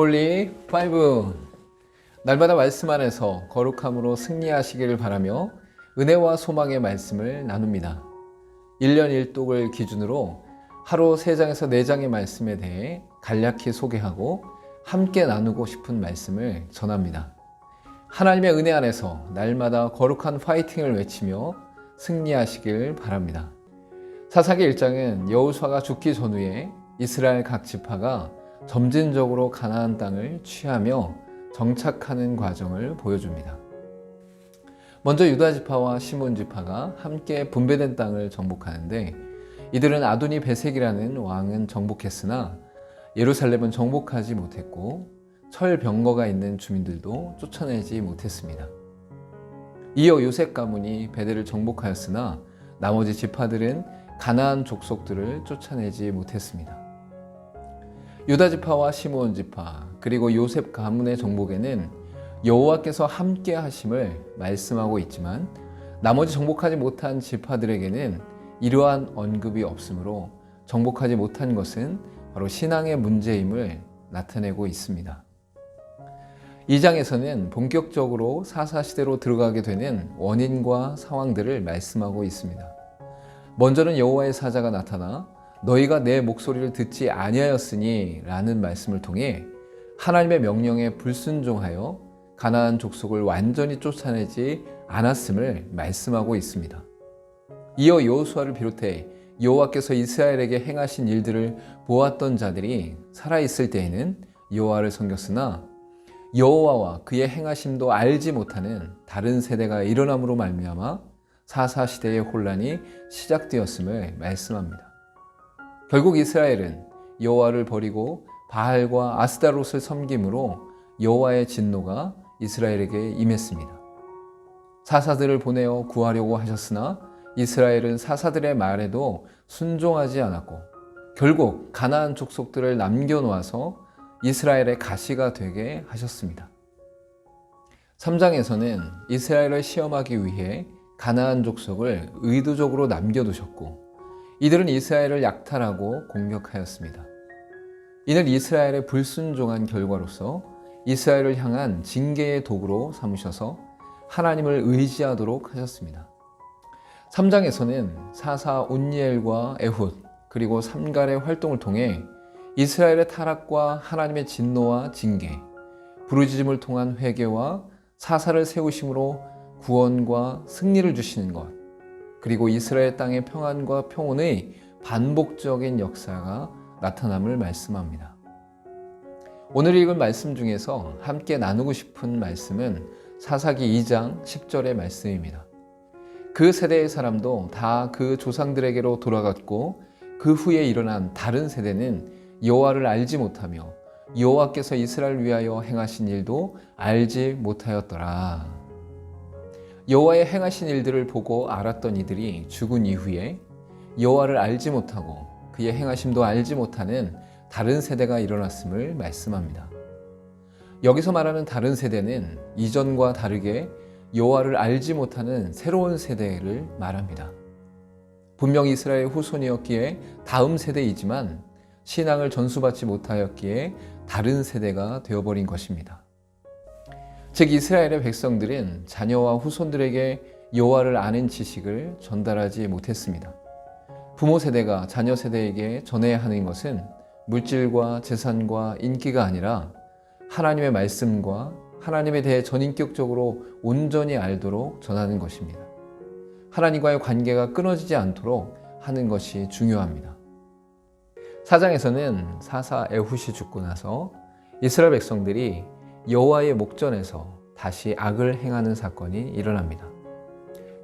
홀리 5. 날마다 말씀 안에서 거룩함으로 승리하시기를 바라며 은혜와 소망의 말씀을 나눕니다. 1년 1독을 기준으로 하루 3장에서 4장의 말씀에 대해 간략히 소개하고 함께 나누고 싶은 말씀을 전합니다. 하나님의 은혜 안에서 날마다 거룩한 파이팅을 외치며 승리하시길 바랍니다. 사사기 1장은 여호수아가 죽기 전후에 이스라엘 각 지파가 점진적으로 가나안 땅을 취하며 정착하는 과정을 보여줍니다. 먼저 유다 지파와 시몬 지파가 함께 분배된 땅을 정복하는데, 이들은 아도니 베색이라는 왕은 정복했으나 예루살렘은 정복하지 못했고 철병거가 있는 주민들도 쫓아내지 못했습니다. 이어 요셉 가문이 베델을 정복하였으나 나머지 지파들은 가나안 족속들을 쫓아내지 못했습니다. 유다 지파와 시므온 지파 그리고 요셉 가문의 정복에는 여호와께서 함께 하심을 말씀하고 있지만, 나머지 정복하지 못한 지파들에게는 이러한 언급이 없으므로 정복하지 못한 것은 바로 신앙의 문제임을 나타내고 있습니다. 2장에서는 본격적으로 사사시대로 들어가게 되는 원인과 상황들을 말씀하고 있습니다. 먼저는 여호와의 사자가 나타나 너희가 내 목소리를 듣지 아니하였으니 라는 말씀을 통해 하나님의 명령에 불순종하여 가나안 족속을 완전히 쫓아내지 않았음을 말씀하고 있습니다. 이어 여호수아를 비롯해 여호와께서 이스라엘에게 행하신 일들을 보았던 자들이 살아있을 때에는 여호와를 섬겼으나 여호와와 그의 행하심도 알지 못하는 다른 세대가 일어남으로 말미암아 사사시대의 혼란이 시작되었음을 말씀합니다. 결국 이스라엘은 여호와를 버리고 바알과 아스다롯을 섬김으로 여호와의 진노가 이스라엘에게 임했습니다. 사사들을 보내어 구하려고 하셨으나 이스라엘은 사사들의 말에도 순종하지 않았고 결국 가나안 족속들을 남겨놓아서 이스라엘의 가시가 되게 하셨습니다. 3장에서는 이스라엘을 시험하기 위해 가나안 족속을 의도적으로 남겨두셨고, 이들은 이스라엘을 약탈하고 공격하였습니다. 이는 이스라엘의 불순종한 결과로서 이스라엘을 향한 징계의 도구로 삼으셔서 하나님을 의지하도록 하셨습니다. 3장에서는 사사 온니엘과 에훗 그리고 삼갈의 활동을 통해 이스라엘의 타락과 하나님의 진노와 징계, 부르짖음을 통한 회개와 사사를 세우심으로 구원과 승리를 주시는 것, 그리고 이스라엘 땅의 평안과 평온의 반복적인 역사가 나타남을 말씀합니다. 오늘 읽은 말씀 중에서 함께 나누고 싶은 말씀은 사사기 2장 10절의 말씀입니다. 그 세대의 사람도 다 그 조상들에게로 돌아갔고 그 후에 일어난 다른 세대는 여호와를 알지 못하며 여호와께서 이스라엘 위하여 행하신 일도 알지 못하였더라. 여호와의 행하신 일들을 보고 알았던 이들이 죽은 이후에 여호와를 알지 못하고 그의 행하심도 알지 못하는 다른 세대가 일어났음을 말씀합니다. 여기서 말하는 다른 세대는 이전과 다르게 여호와를 알지 못하는 새로운 세대를 말합니다. 분명 이스라엘 후손이었기에 다음 세대이지만 신앙을 전수받지 못하였기에 다른 세대가 되어버린 것입니다. 즉 이스라엘의 백성들은 자녀와 후손들에게 여호와를 아는 지식을 전달하지 못했습니다. 부모 세대가 자녀 세대에게 전해야 하는 것은 물질과 재산과 인기가 아니라 하나님의 말씀과 하나님에 대해 전인격적으로 온전히 알도록 전하는 것입니다. 하나님과의 관계가 끊어지지 않도록 하는 것이 중요합니다. 4장에서는 사사 에훗이 죽고 나서 이스라엘 백성들이 여호와의 목전에서 다시 악을 행하는 사건이 일어납니다.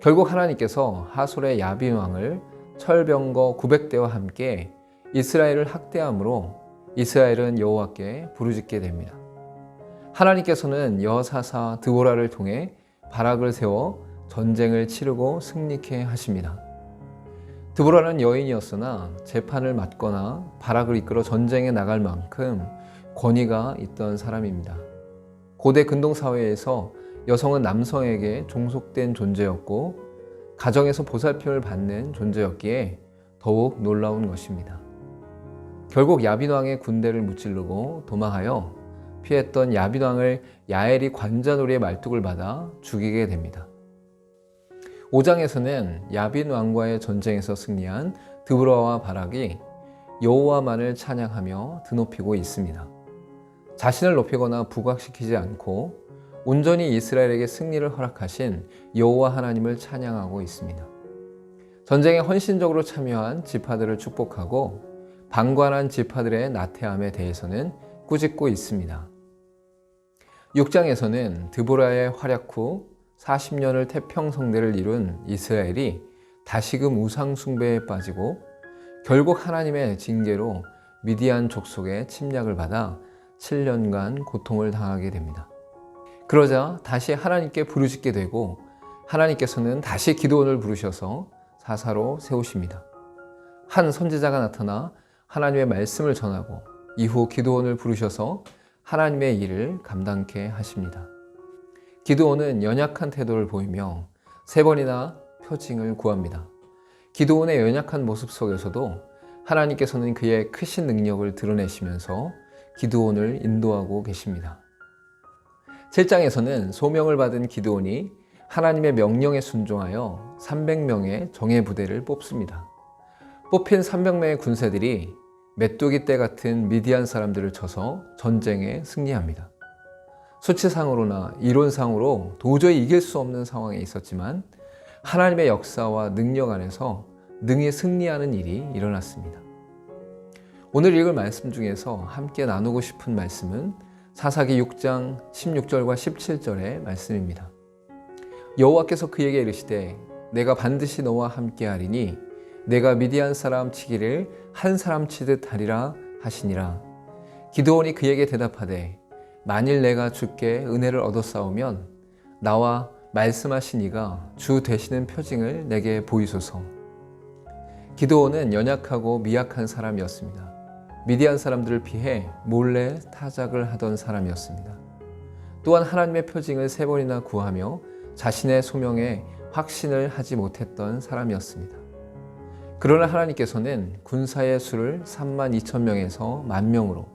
결국 하나님께서 하솔의 야빈 왕을 철병거 900대와 함께 이스라엘을 학대함으로 이스라엘은 여호와께 부르짖게 됩니다. 하나님께서는 여사사 드보라를 통해 바락을 세워 전쟁을 치르고 승리케 하십니다. 드보라는 여인이었으나 재판을 맡거나 바락을 이끌어 전쟁에 나갈 만큼 권위가 있던 사람입니다. 고대 근동사회에서 여성은 남성에게 종속된 존재였고 가정에서 보살핌을 받는 존재였기에 더욱 놀라운 것입니다. 결국 야빈 왕의 군대를 무찌르고 도망하여 피했던 야빈 왕을 야엘이 관자놀이의 말뚝을 받아 죽이게 됩니다. 5장에서는 야빈 왕과의 전쟁에서 승리한 드보라와 바락이 여호와만을 찬양하며 드높이고 있습니다. 자신을 높이거나 부각시키지 않고 온전히 이스라엘에게 승리를 허락하신 여호와 하나님을 찬양하고 있습니다. 전쟁에 헌신적으로 참여한 지파들을 축복하고 방관한 지파들의 나태함에 대해서는 꾸짖고 있습니다. 6장에서는 드보라의 활약 후 40년을 태평성대를 이룬 이스라엘이 다시금 우상 숭배에 빠지고 결국 하나님의 징계로 미디안 족속의 침략을 받아 7년간 고통을 당하게 됩니다. 그러자 다시 하나님께 부르짖게 되고 하나님께서는 다시 기드온을 부르셔서 사사로 세우십니다. 한 선지자가 나타나 하나님의 말씀을 전하고 이후 기드온을 부르셔서 하나님의 일을 감당케 하십니다. 기드온은 연약한 태도를 보이며 3번이나 표징을 구합니다. 기드온의 연약한 모습 속에서도 하나님께서는 그의 크신 능력을 드러내시면서 기드온을 인도하고 계십니다. 7장에서는 소명을 받은 기드온이 하나님의 명령에 순종하여 300명의 정예 부대를 뽑습니다. 뽑힌 300명의 군사들이 메뚜기 떼 같은 미디안 사람들을 쳐서 전쟁에 승리합니다. 수치상으로나 이론상으로 도저히 이길 수 없는 상황에 있었지만 하나님의 역사와 능력 안에서 능히 승리하는 일이 일어났습니다. 오늘 읽을 말씀 중에서 함께 나누고 싶은 말씀은 사사기 6장 16절과 17절의 말씀입니다. 여호와께서 그에게 이르시되 내가 반드시 너와 함께하리니 내가 미디안 사람 치기를 한 사람 치듯 하리라 하시니라. 기드온이 그에게 대답하되 만일 내가 주께 은혜를 얻었사오면 나와 말씀하신 이가 주 되시는 표징을 내게 보이소서. 기드온은 연약하고 미약한 사람이었습니다. 미디안 사람들을 피해 몰래 타작을 하던 사람이었습니다. 또한 하나님의 표징을 3번이나 구하며 자신의 소명에 확신을 하지 못했던 사람이었습니다. 그러나 하나님께서는 군사의 수를 32,000명에서 10,000명으로,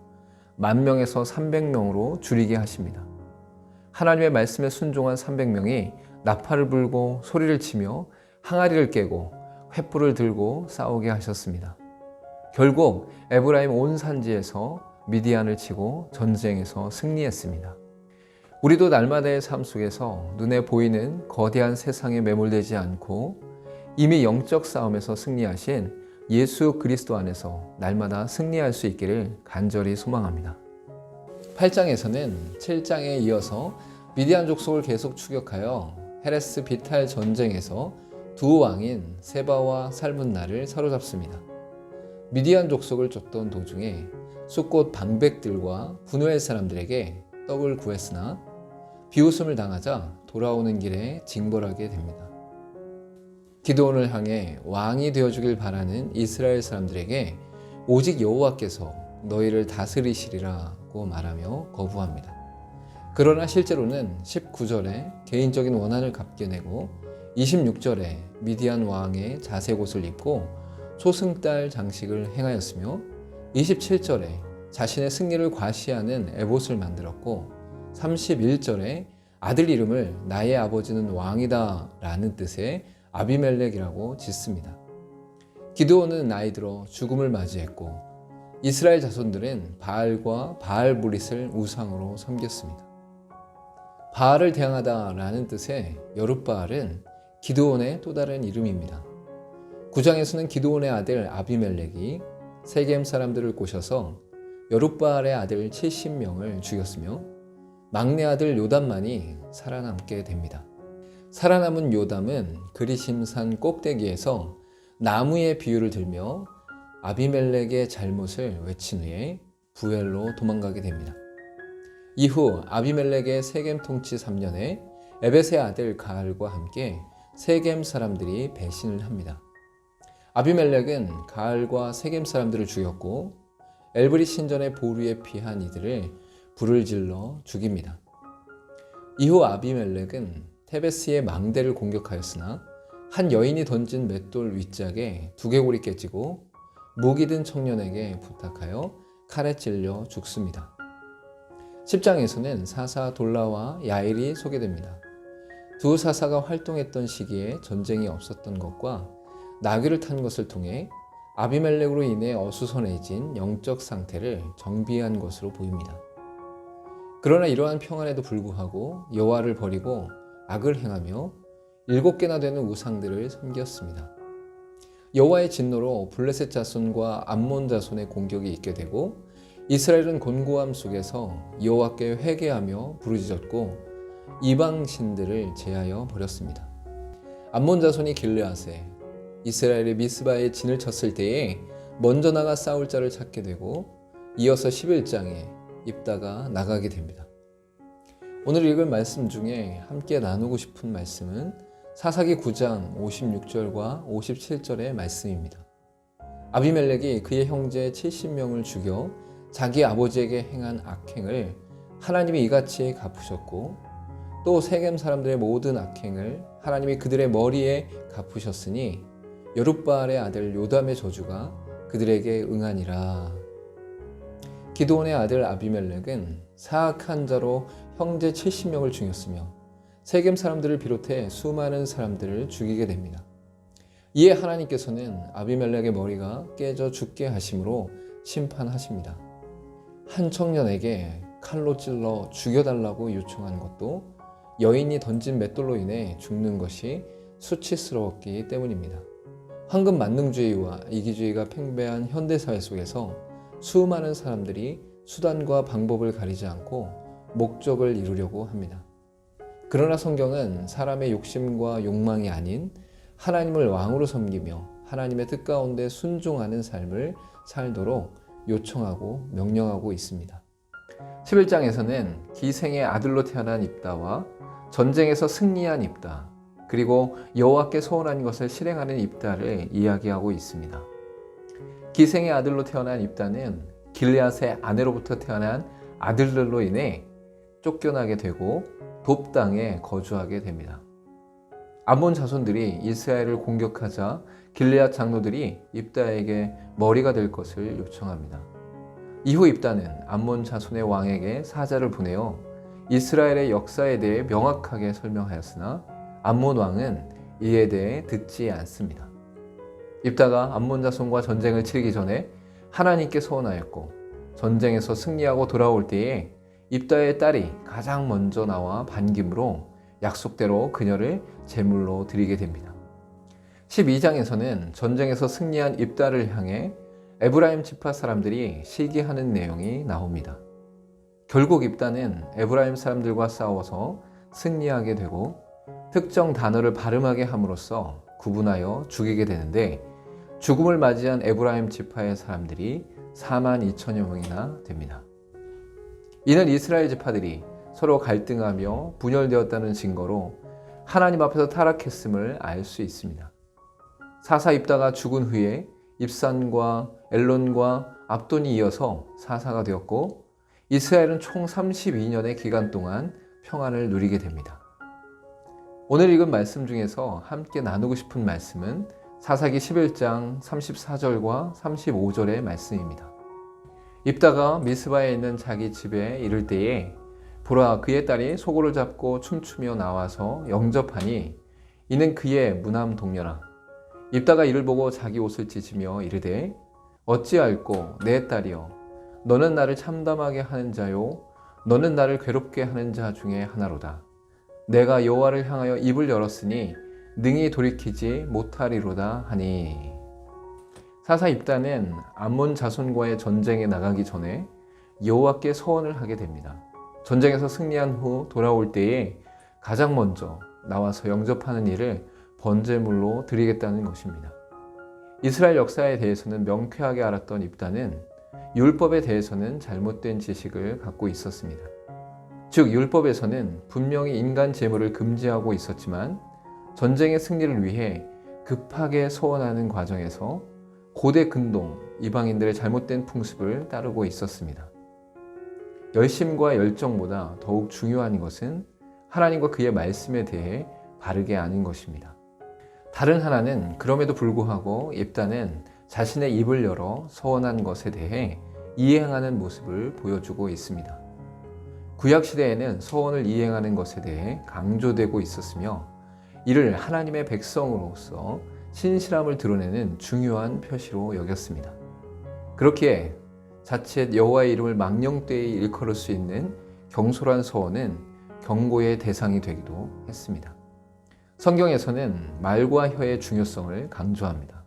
10,000명에서 300명으로 줄이게 하십니다. 하나님의 말씀에 순종한 300명이 나팔을 불고 소리를 치며 항아리를 깨고 횃불을 들고 싸우게 하셨습니다. 결국 에브라임 온 산지에서 미디안을 치고 전쟁에서 승리했습니다. 우리도 날마다의 삶 속에서 눈에 보이는 거대한 세상에 매몰되지 않고 이미 영적 싸움에서 승리하신 예수 그리스도 안에서 날마다 승리할 수 있기를 간절히 소망합니다. 8장에서는 7장에 이어서 미디안 족속을 계속 추격하여 헤레스 비탈 전쟁에서 두 왕인 세바와 살문나를 사로잡습니다. 미디안 족속을 쫓던 도중에 숫곳 방백들과 분노의 사람들에게 떡을 구했으나 비웃음을 당하자 돌아오는 길에 징벌하게 됩니다. 기드온을 향해 왕이 되어주길 바라는 이스라엘 사람들에게 오직 여호와께서 너희를 다스리시리라고 말하며 거부합니다. 그러나 실제로는 19절에 개인적인 원한을 갚게 내고 26절에 미디안 왕의 자색옷을 입고 초승달 장식을 행하였으며 27절에 자신의 승리를 과시하는 에봇을 만들었고 31절에 아들 이름을 나의 아버지는 왕이다 라는 뜻의 아비멜렉이라고 짓습니다. 기드온은 나이 들어 죽음을 맞이했고 이스라엘 자손들은 바알과 바알브릿을 우상으로 섬겼습니다. 바알을 대항하다 라는 뜻의 여룻바알은 기드온의 또 다른 이름입니다. 9장에서는 기드온의 아들 아비멜렉이 세겜 사람들을 꼬셔서 여룻바알의 아들 70명을 죽였으며 막내 아들 요담만이 살아남게 됩니다. 살아남은 요담은 그리심산 꼭대기에서 나무의 비유를 들며 아비멜렉의 잘못을 외친 후에 부엘로 도망가게 됩니다. 이후 아비멜렉의 세겜 통치 3년에 에벳의 아들 가알과 함께 세겜 사람들이 배신을 합니다. 아비멜렉은 가알과 세겜 사람들을 죽였고 엘브릿 신전의 보루에 피한 이들을 불을 질러 죽입니다. 이후 아비멜렉은 테베스의 망대를 공격하였으나 한 여인이 던진 맷돌 윗짝에 두개골이 깨지고 무기 든 청년에게 부탁하여 칼에 찔려 죽습니다. 10장에서는 사사 돌라와 야일이 소개됩니다. 두 사사가 활동했던 시기에 전쟁이 없었던 것과 나귀를 탄 것을 통해 아비멜렉으로 인해 어수선해진 영적 상태를 정비한 것으로 보입니다. 그러나 이러한 평안에도 불구하고 여호와를 버리고 악을 행하며 7개나 되는 우상들을 섬겼습니다. 여호와의 진노로 블레셋 자손과 암몬 자손의 공격이 있게 되고 이스라엘은 곤고함 속에서 여호와께 회개하며 부르짖었고 이방 신들을 제하여 버렸습니다. 암몬 자손이 길르앗에 이스라엘의 미스바에 진을 쳤을 때에 먼저 나가 싸울 자를 찾게 되고 이어서 11장에 입다가 나가게 됩니다. 오늘 읽을 말씀 중에 함께 나누고 싶은 말씀은 사사기 9장 56절과 57절의 말씀입니다. 아비멜렉이 그의 형제 70명을 죽여 자기 아버지에게 행한 악행을 하나님이 이같이 갚으셨고 또 세겜 사람들의 모든 악행을 하나님이 그들의 머리에 갚으셨으니 여룻바알의 아들 요담의 저주가 그들에게 응하니라. 기드온의 아들 아비멜렉은 사악한 자로 형제 70명을 죽였으며 세겜 사람들을 비롯해 수많은 사람들을 죽이게 됩니다. 이에 하나님께서는 아비멜렉의 머리가 깨져 죽게 하심으로 심판하십니다. 한 청년에게 칼로 찔러 죽여달라고 요청한 것도 여인이 던진 맷돌로 인해 죽는 것이 수치스러웠기 때문입니다. 황금 만능주의와 이기주의가 팽배한 현대사회 속에서 수많은 사람들이 수단과 방법을 가리지 않고 목적을 이루려고 합니다. 그러나 성경은 사람의 욕심과 욕망이 아닌 하나님을 왕으로 섬기며 하나님의 뜻 가운데 순종하는 삶을 살도록 요청하고 명령하고 있습니다. 11장에서는 기생의 아들로 태어난 입다와 전쟁에서 승리한 입다, 그리고 여호와께 소원한 것을 실행하는 입다를 이야기하고 있습니다. 기생의 아들로 태어난 입다는 길르앗의 아내로부터 태어난 아들들로 인해 쫓겨나게 되고 돕 땅에 거주하게 됩니다. 암몬 자손들이 이스라엘을 공격하자 길르앗 장로들이 입다에게 머리가 될 것을 요청합니다. 이후 입다는 암몬 자손의 왕에게 사자를 보내어 이스라엘의 역사에 대해 명확하게 설명하였으나 암몬 왕은 이에 대해 듣지 않습니다. 입다가 암몬 자손과 전쟁을 치르기 전에 하나님께 소원하였고 전쟁에서 승리하고 돌아올 때에 입다의 딸이 가장 먼저 나와 반김으로 약속대로 그녀를 제물로 드리게 됩니다. 12장에서는 전쟁에서 승리한 입다를 향해 에브라임 지파 사람들이 시기하는 내용이 나옵니다. 결국 입다는 에브라임 사람들과 싸워서 승리하게 되고 특정 단어를 발음하게 함으로써 구분하여 죽이게 되는데 죽음을 맞이한 에브라임 지파의 사람들이 42,000여 명이나 됩니다. 이는 이스라엘 지파들이 서로 갈등하며 분열되었다는 증거로 하나님 앞에서 타락했음을 알 수 있습니다. 사사 입다가 죽은 후에 입산과 엘론과 압돈이 이어서 사사가 되었고 이스라엘은 총 32년의 기간 동안 평안을 누리게 됩니다. 오늘 읽은 말씀 중에서 함께 나누고 싶은 말씀은 사사기 11장 34절과 35절의 말씀입니다. 입다가 미스바에 있는 자기 집에 이를 때에 보라 그의 딸이 소고를 잡고 춤추며 나와서 영접하니 이는 그의 무남 동료라. 입다가 이를 보고 자기 옷을 찢으며 이르되 어찌할꼬 내 딸이여 너는 나를 참담하게 하는 자요 너는 나를 괴롭게 하는 자 중에 하나로다. 내가 여호와를 향하여 입을 열었으니 능히 돌이키지 못하리로다 하니. 사사 입다는 암몬 자손과의 전쟁에 나가기 전에 여호와께 소원을 하게 됩니다. 전쟁에서 승리한 후 돌아올 때에 가장 먼저 나와서 영접하는 일을 번제물로 드리겠다는 것입니다. 이스라엘 역사에 대해서는 명쾌하게 알았던 입다는 율법에 대해서는 잘못된 지식을 갖고 있었습니다. 즉 율법에서는 분명히 인간 제물을 금지하고 있었지만 전쟁의 승리를 위해 급하게 소원하는 과정에서 고대 근동 이방인들의 잘못된 풍습을 따르고 있었습니다. 열심과 열정보다 더욱 중요한 것은 하나님과 그의 말씀에 대해 바르게 아는 것입니다. 다른 하나는 그럼에도 불구하고 입다는 자신의 입을 열어 서원한 것에 대해 이행하는 모습을 보여주고 있습니다. 구약시대에는 서원을 이행하는 것에 대해 강조되고 있었으며 이를 하나님의 백성으로서 신실함을 드러내는 중요한 표시로 여겼습니다. 그렇기에 자칫 여호와의 이름을 망령되이 일컬을 수 있는 경솔한 서원은 경고의 대상이 되기도 했습니다. 성경에서는 말과 혀의 중요성을 강조합니다.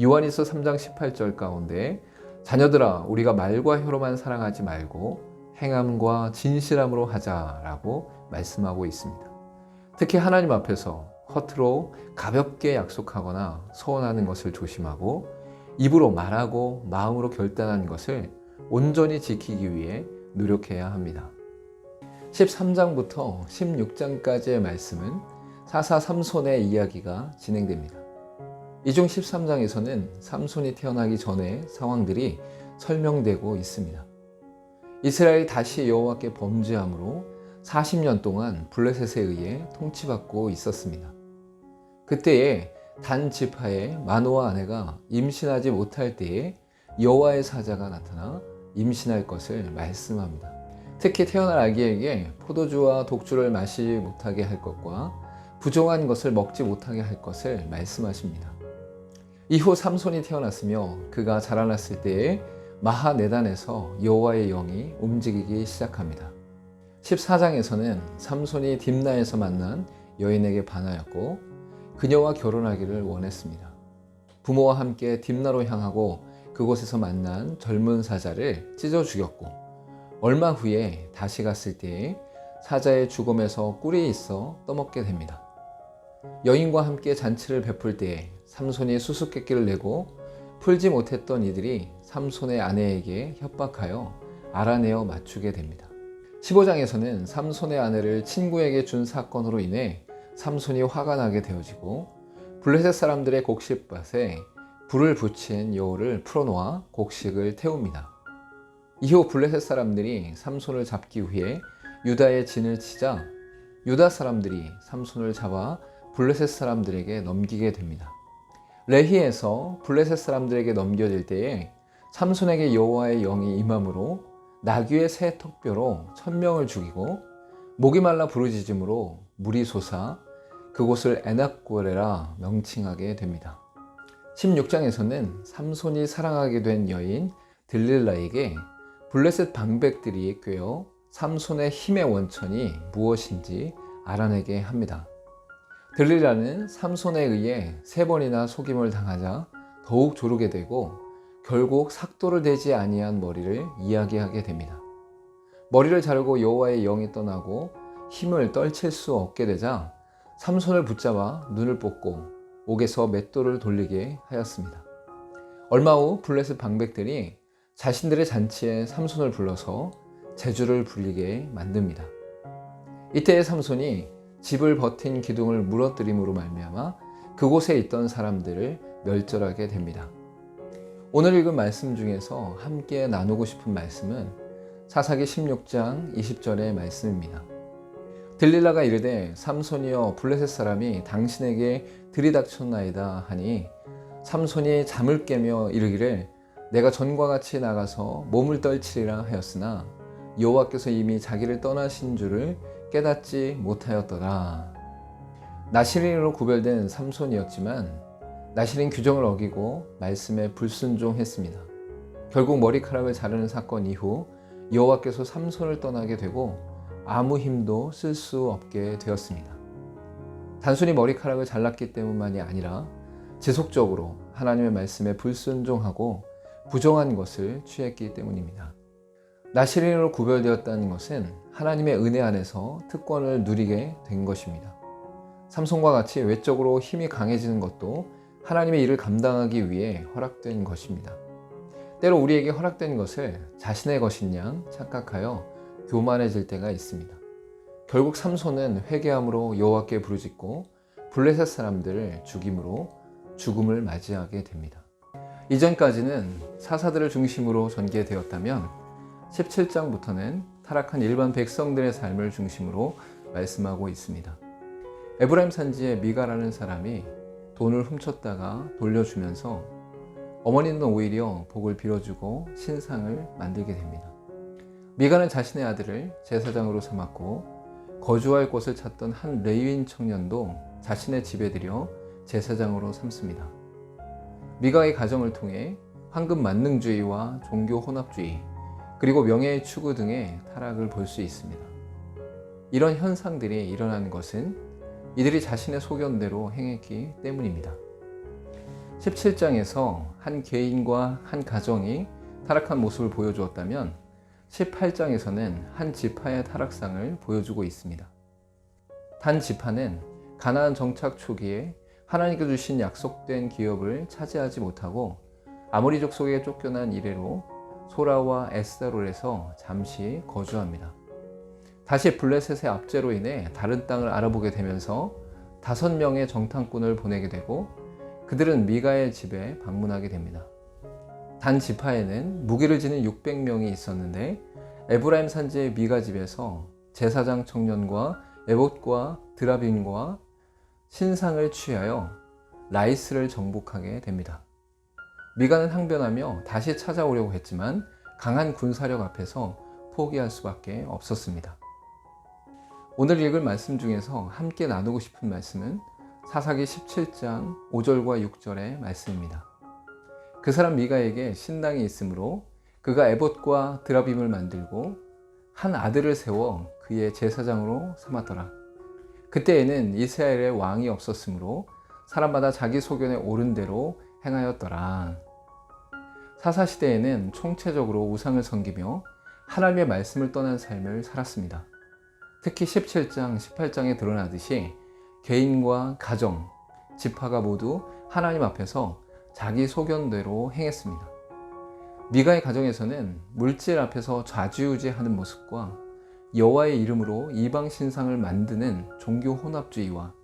요한일서 3장 18절 가운데 자녀들아 우리가 말과 혀로만 사랑하지 말고 행함과 진실함으로 하자라고 말씀하고 있습니다. 특히 하나님 앞에서 허투루 가볍게 약속하거나 소원하는 것을 조심하고 입으로 말하고 마음으로 결단한 것을 온전히 지키기 위해 노력해야 합니다. 13장부터 16장까지의 말씀은 사사 삼손의 이야기가 진행됩니다. 이 중 13장에서는 삼손이 태어나기 전의 상황들이 설명되고 있습니다. 이스라엘이 다시 여호와께 범죄함으로 40년 동안 블레셋에 의해 통치받고 있었습니다. 그때에 단 지파의 마노아 아내가 임신하지 못할 때에 여호와의 사자가 나타나 임신할 것을 말씀합니다. 특히 태어날 아기에게 포도주와 독주를 마시지 못하게 할 것과 부정한 것을 먹지 못하게 할 것을 말씀하십니다. 이후 삼손이 태어났으며 그가 자라났을 때에 마하네단에서 여호와의 영이 움직이기 시작합니다. 14장에서는 삼손이 딥나에서 만난 여인에게 반하였고 그녀와 결혼하기를 원했습니다. 부모와 함께 딥나로 향하고 그곳에서 만난 젊은 사자를 찢어 죽였고 얼마 후에 다시 갔을 때에 사자의 죽음에서 꿀이 있어 떠먹게 됩니다. 여인과 함께 잔치를 베풀 때에 삼손이 수수께끼를 내고 풀지 못했던 이들이 삼손의 아내에게 협박하여 알아내어 맞추게 됩니다. 15장에서는 삼손의 아내를 친구에게 준 사건으로 인해 삼손이 화가 나게 되어지고 블레셋 사람들의 곡식밭에 불을 붙인 여우를 풀어놓아 곡식을 태웁니다. 이후 블레셋 사람들이 삼손을 잡기 위해 유다에 진을 치자 유다 사람들이 삼손을 잡아 블레셋 사람들에게 넘기게 됩니다. 레히에서 블레셋 사람들에게 넘겨질 때에 삼손에게 여호와의 영이 임함으로 나귀의 새 턱뼈로 1000명을 죽이고 목이 말라 부르짖음으로 물이 솟아 그곳을 에낙고레라 명칭하게 됩니다. 16장에서는 삼손이 사랑하게 된 여인 들릴라에게 블레셋 방백들이 꿰어 삼손의 힘의 원천이 무엇인지 알아내게 합니다. 들릴라는 삼손에 의해 3번이나 속임을 당하자 더욱 조르게 되고 결국 삭도를 대지 아니한 머리를 이야기하게 됩니다. 머리를 자르고 여호와의 영이 떠나고 힘을 떨칠 수 없게 되자 삼손을 붙잡아 눈을 뽑고 옥에서 맷돌을 돌리게 하였습니다. 얼마 후 블레셋 방백들이 자신들의 잔치에 삼손을 불러서 제주를 불리게 만듭니다. 이때 삼손이 집을 버틴 기둥을 무너뜨림으로 말미암아 그곳에 있던 사람들을 멸절하게 됩니다. 오늘 읽은 말씀 중에서 함께 나누고 싶은 말씀은 사사기 16장 20절의 말씀입니다. 들릴라가 이르되 삼손이여 블레셋 사람이 당신에게 들이닥쳤나이다 하니 삼손이 잠을 깨며 이르기를 내가 전과 같이 나가서 몸을 떨치리라 하였으나 여호와께서 이미 자기를 떠나신 줄을 깨닫지 못하였더라. 나실인으로 구별된 삼손이었지만 나실인 규정을 어기고 말씀에 불순종했습니다. 결국 머리카락을 자르는 사건 이후 여호와께서 삼손을 떠나게 되고 아무 힘도 쓸 수 없게 되었습니다. 단순히 머리카락을 잘랐기 때문만이 아니라 지속적으로 하나님의 말씀에 불순종하고 부정한 것을 취했기 때문입니다. 나실인으로 구별되었다는 것은 하나님의 은혜 안에서 특권을 누리게 된 것입니다. 삼손과 같이 외적으로 힘이 강해지는 것도 하나님의 일을 감당하기 위해 허락된 것입니다. 때로 우리에게 허락된 것을 자신의 것인 양 착각하여 교만해질 때가 있습니다. 결국 삼손은 회개함으로 여호와께 부르짖고 블레셋 사람들을 죽임으로 죽음을 맞이하게 됩니다. 이전까지는 사사들을 중심으로 전개되었다면 17장부터는 타락한 일반 백성들의 삶을 중심으로 말씀하고 있습니다. 에브라임 산지에 미가라는 사람이 돈을 훔쳤다가 돌려주면서 어머니는 오히려 복을 빌어주고 신상을 만들게 됩니다. 미가는 자신의 아들을 제사장으로 삼았고 거주할 곳을 찾던 한 레위인 청년도 자신의 집에 들여 제사장으로 삼습니다. 미가의 가정을 통해 황금 만능주의와 종교 혼합주의, 그리고 명예의 추구 등의 타락을 볼 수 있습니다. 이런 현상들이 일어나는 것은 이들이 자신의 소견대로 행했기 때문입니다. 17장에서 한 개인과 한 가정이 타락한 모습을 보여주었다면 18장에서는 한 지파의 타락상을 보여주고 있습니다. 단 지파는 가나안 정착 초기에 하나님께 주신 약속된 기업을 차지하지 못하고 아모리 족속에 쫓겨난 이래로 소라와 에스다롤에서 잠시 거주합니다. 다시 블레셋의 압제로 인해 다른 땅을 알아보게 되면서 5명의 정탐꾼을 보내게 되고 그들은 미가의 집에 방문하게 됩니다. 단 지파에는 무기를 지닌 600명이 있었는데 에브라임 산지의 미가 집에서 제사장 청년과 에봇과 드라빔과 신상을 취하여 라이스를 정복하게 됩니다. 미가는 항변하며 다시 찾아오려고 했지만 강한 군사력 앞에서 포기할 수밖에 없었습니다. 오늘 읽을 말씀 중에서 함께 나누고 싶은 말씀은 사사기 17장 5절과 6절의 말씀입니다. 그 사람 미가에게 신당이 있으므로 그가 에봇과 드라빔을 만들고 한 아들을 세워 그의 제사장으로 삼았더라. 그때에는 이스라엘에 왕이 없었으므로 사람마다 자기 소견에 옳은 대로 행하였더라. 사사시대에는 총체적으로 우상을 섬기며 하나님의 말씀을 떠난 삶을 살았습니다. 특히 17장, 18장에 드러나듯이 개인과 가정, 지파가 모두 하나님 앞에서 자기 소견대로 행했습니다. 미가의 가정에서는 물질 앞에서 좌지우지하는 모습과 여호와의 이름으로 이방 신상을 만드는 종교 혼합주의와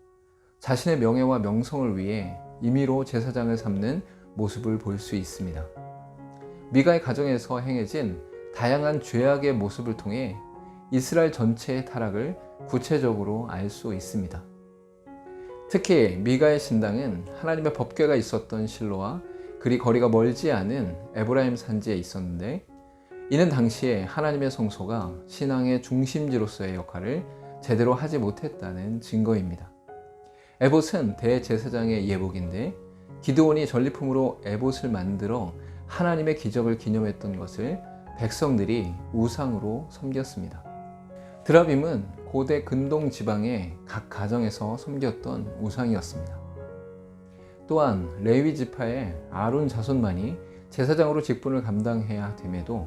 자신의 명예와 명성을 위해 임의로 제사장을 삼는 모습을 볼 수 있습니다. 미가의 가정에서 행해진 다양한 죄악의 모습을 통해 이스라엘 전체의 타락을 구체적으로 알 수 있습니다. 특히 미가의 신당은 하나님의 법궤가 있었던 실로와 그리 거리가 멀지 않은 에브라임 산지에 있었는데 이는 당시에 하나님의 성소가 신앙의 중심지로서의 역할을 제대로 하지 못했다는 증거입니다. 에봇은 대제사장의 예복인데 기드온이 전리품으로 에봇을 만들어 하나님의 기적을 기념했던 것을 백성들이 우상으로 섬겼습니다. 드라빔은 고대 근동 지방의 각 가정에서 섬겼던 우상이었습니다. 또한 레위 지파의 아론 자손만이 제사장으로 직분을 감당해야 됨에도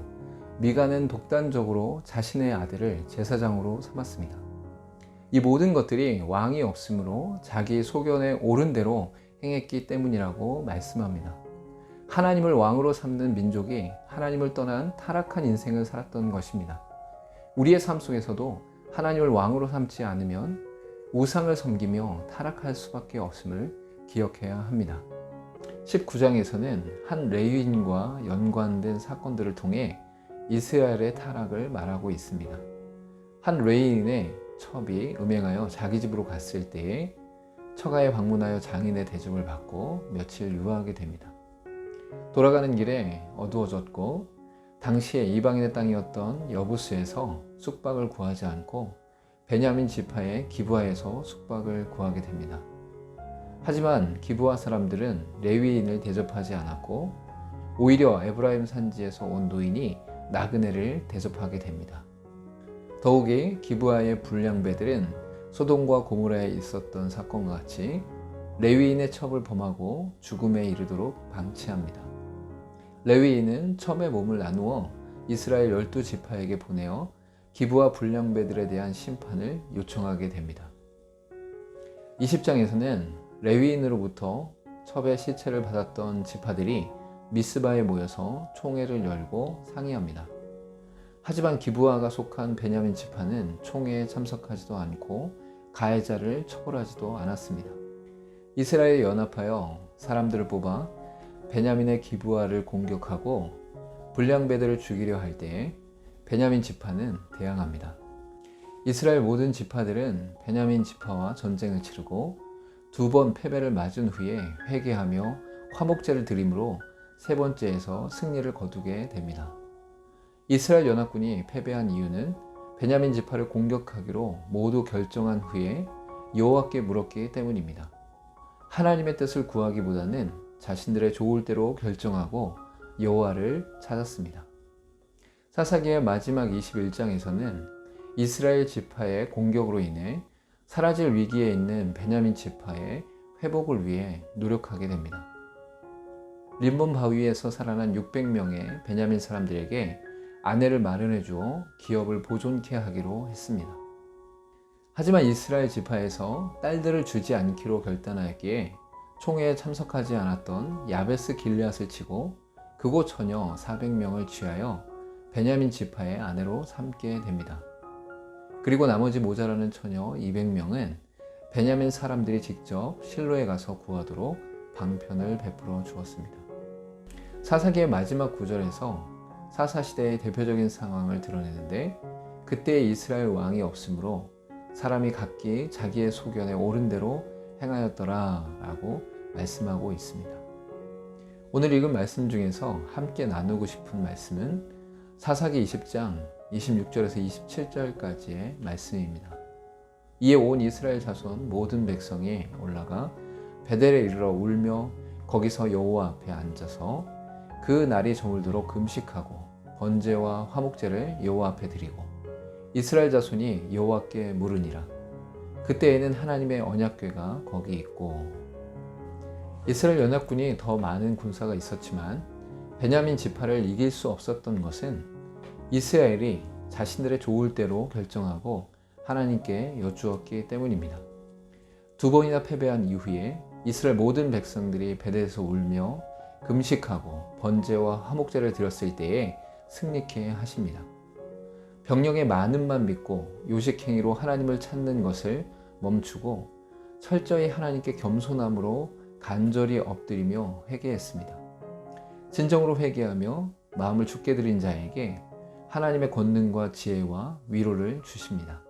미가는 독단적으로 자신의 아들을 제사장으로 삼았습니다. 이 모든 것들이 왕이 없으므로 자기 소견에 옳은 대로 행했기 때문이라고 말씀합니다. 하나님을 왕으로 삼는 민족이 하나님을 떠난 타락한 인생을 살았던 것입니다. 우리의 삶 속에서도 하나님을 왕으로 삼지 않으면 우상을 섬기며 타락할 수밖에 없음을 기억해야 합니다. 19장에서는 한 레위인과 연관된 사건들을 통해 이스라엘의 타락을 말하고 있습니다. 한 레위인의 첩이 음행하여 자기 집으로 갔을 때에 처가에 방문하여 장인의 대접을 받고 며칠 유하게 됩니다. 돌아가는 길에 어두워졌고 당시에 이방인의 땅이었던 여부스에서 숙박을 구하지 않고 베냐민 지파의 기브아에서 숙박을 구하게 됩니다. 하지만 기브아 사람들은 레위인을 대접하지 않았고 오히려 에브라임 산지에서 온 노인이 나그네를 대접하게 됩니다. 더욱이 기브아의 불량배들은 소돔과 고모라에 있었던 사건과 같이 레위인의 첩을 범하고 죽음에 이르도록 방치합니다. 레위인은 첩의 몸을 나누어 이스라엘 12지파에게 보내어 기브아 불량배들에 대한 심판을 요청하게 됩니다. 20장에서는 레위인으로부터 첩의 시체를 받았던 지파들이 미스바에 모여서 총회를 열고 상의합니다. 하지만 기브아가 속한 베냐민 지파는 총회에 참석하지도 않고 가해자를 처벌하지도 않았습니다. 이스라엘이 연합하여 사람들을 뽑아 베냐민의 기브아를 공격하고 불량배들을 죽이려 할 때에 베냐민 지파는 대항합니다. 이스라엘 모든 지파들은 베냐민 지파와 전쟁을 치르고 2번 패배를 맞은 후에 회개하며 화목제를 드림으로 3번째에서 승리를 거두게 됩니다. 이스라엘 연합군이 패배한 이유는 베냐민 지파를 공격하기로 모두 결정한 후에 여호와께 물었기 때문입니다. 하나님의 뜻을 구하기보다는 자신들의 좋을 대로 결정하고 여호와를 찾았습니다. 사사기의 마지막 21장에서는 이스라엘 지파의 공격으로 인해 사라질 위기에 있는 베냐민 지파의 회복을 위해 노력하게 됩니다. 림본 바위에서 살아난 600명의 베냐민 사람들에게 아내를 마련해 주어 기업을 보존케 하기로 했습니다. 하지만 이스라엘 지파에서 딸들을 주지 않기로 결단하였기에 총회에 참석하지 않았던 야베스 길앗을 치고 그곳 처녀 400명을 취하여 베냐민 지파의 아내로 삼게 됩니다. 그리고 나머지 모자라는 처녀 200명은 베냐민 사람들이 직접 실로에 가서 구하도록 방편을 베풀어 주었습니다. 사사기의 마지막 구절에서 사사시대의 대표적인 상황을 드러내는데, 그때 이스라엘 왕이 없으므로 사람이 각기 자기의 소견에 옳은 대로 행하였더라 라고 말씀하고 있습니다. 오늘 읽은 말씀 중에서 함께 나누고 싶은 말씀은 사사기 20장 26절에서 27절까지의 말씀입니다. 이에 온 이스라엘 자손 모든 백성이 올라가 베델에 이르러 울며 거기서 여호와 앞에 앉아서 그 날이 저물도록 금식하고 번제와 화목제를 여호와 앞에 드리고 이스라엘 자손이 여호와께 물으니라. 그때에는 하나님의 언약궤가 거기 있고. 이스라엘 연합군이 더 많은 군사가 있었지만 베냐민 지파를 이길 수 없었던 것은 이스라엘이 자신들의 좋을 대로 결정하고 하나님께 여쭈었기 때문입니다. 두 번이나 패배한 이후에 이스라엘 모든 백성들이 베델에서 울며 금식하고 번제와 화목제를 드렸을 때에 승리케 하십니다. 병력의 많음만 믿고 요식행위로 하나님을 찾는 것을 멈추고 철저히 하나님께 겸손함으로 간절히 엎드리며 회개했습니다. 진정으로 회개하며 마음을 굳게 들인 자에게 하나님의 권능과 지혜와 위로를 주십니다.